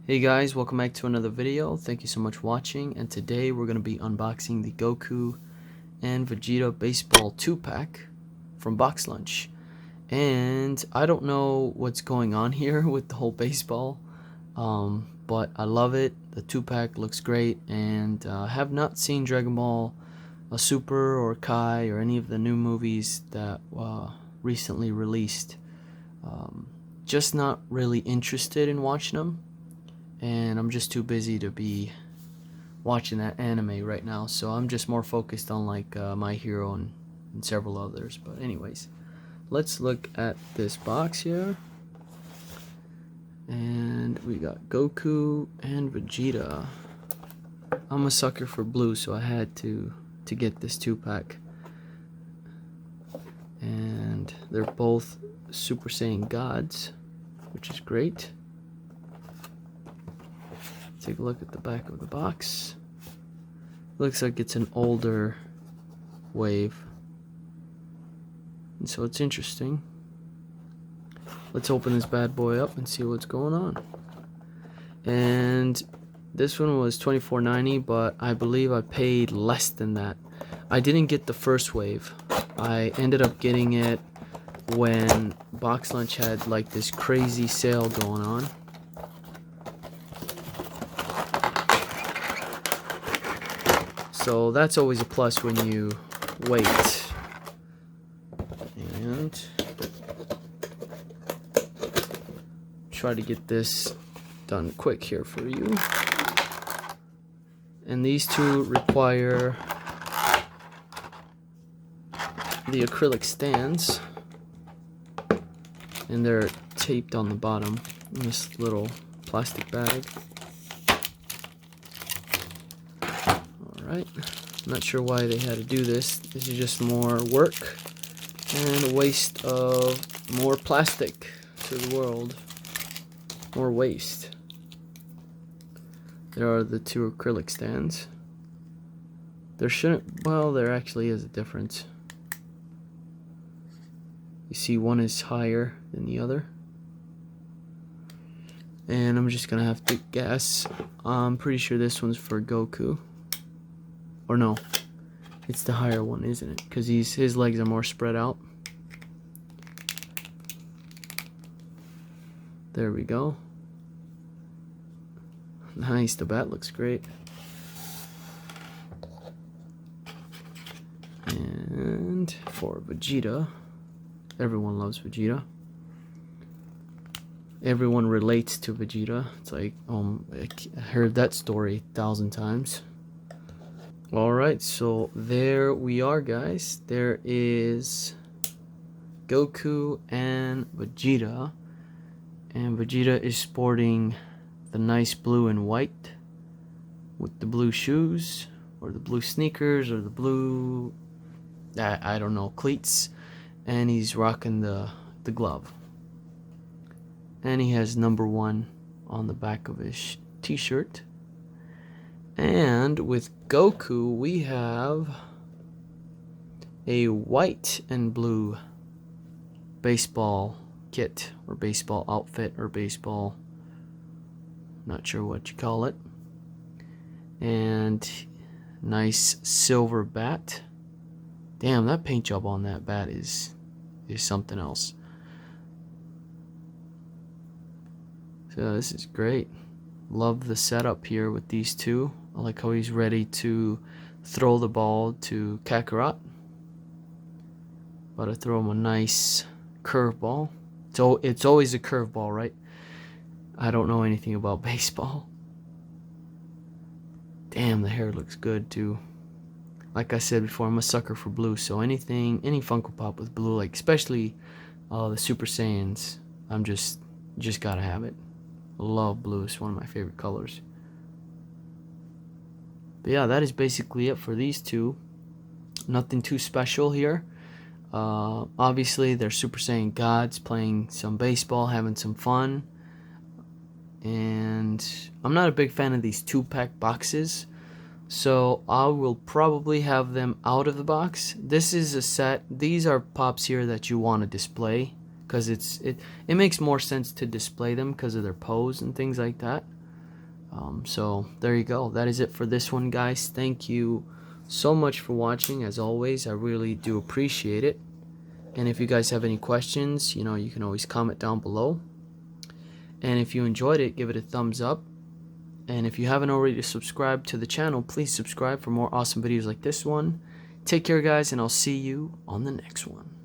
Hey guys, welcome back to another video. Thank you so much for watching, and today we're going to be unboxing the Goku and Vegeta baseball 2-pack from Box Lunch. And I don't know what's going on here with the whole baseball, but I love it. The 2-pack looks great, and I have not seen Dragon Ball Super or Kai or any of the new movies that recently released. Just not really interested in watching them. And I'm just too busy to be watching that anime right now, so I'm just more focused on like My Hero and several others. But anyways, let's look at this box here, and we got Goku and Vegeta. I'm a sucker for blue, so I had to get this 2-pack, and they're both Super Saiyan gods, which is great. Take a look at the back of the box. Looks like it's an older wave, and so it's interesting. Let's open this bad boy up and see what's going on. And this one was $24.90, but I believe I paid less than that. I didn't get the first wave. I ended up getting it when Box Lunch had like this crazy sale going on. So that's always a plus when you wait. And try to get this done quick here for you. And these two require the acrylic stands, and they're taped on the bottom in this little plastic bag. Alright, I'm not sure why they had to do this. This is just more work and a waste of more plastic to the world. More waste. There are the two acrylic stands. There shouldn't, well, there actually is a difference. You see, one is higher than the other. And I'm just gonna have to guess. I'm pretty sure this one's for Goku. Or no, it's the higher one, isn't it? Because his legs are more spread out. There we go. Nice, the bat looks great. And for Vegeta, everyone loves Vegeta. Everyone relates to Vegeta. It's like, I heard that story 1,000 times. Alright, so there we are, guys. There is Goku and Vegeta. And Vegeta is sporting the nice blue and white with the blue shoes, or the blue sneakers, or the blue, I don't know, cleats. And he's rocking the glove. And he has number 1 on the back of his t-shirt. And with Goku, we have a white and blue baseball kit, or baseball outfit, or baseball, not sure what you call it. And nice silver bat. Damn, that paint job on that bat is something else. So this is great. Love the setup here with these two. I like how he's ready to throw the ball to Kakarot. About to throw him a nice curveball. So it's always a curveball, right? I don't know anything about baseball. Damn, the hair looks good too. Like I said before, I'm a sucker for blue, so any Funko Pop with blue, like especially the Super Saiyans, just gotta have it. Love blue. It's one of my favorite colors. But yeah, that is basically it for these two. Nothing too special here. Obviously, they're Super Saiyan gods playing some baseball, having some fun. And I'm not a big fan of these 2-pack boxes, so I will probably have them out of the box. This is a set. These are pops here that you want to display, because it makes more sense to display them because of their pose and things like that. So there you go. That is it for this one, guys. Thank you so much for watching. As always, I really do appreciate it. And if you guys have any questions, you know, you can always comment down below. And if you enjoyed it, give it a thumbs up. And if you haven't already subscribed to the channel, please subscribe for more awesome videos like this one. Take care, guys, and I'll see you on the next one.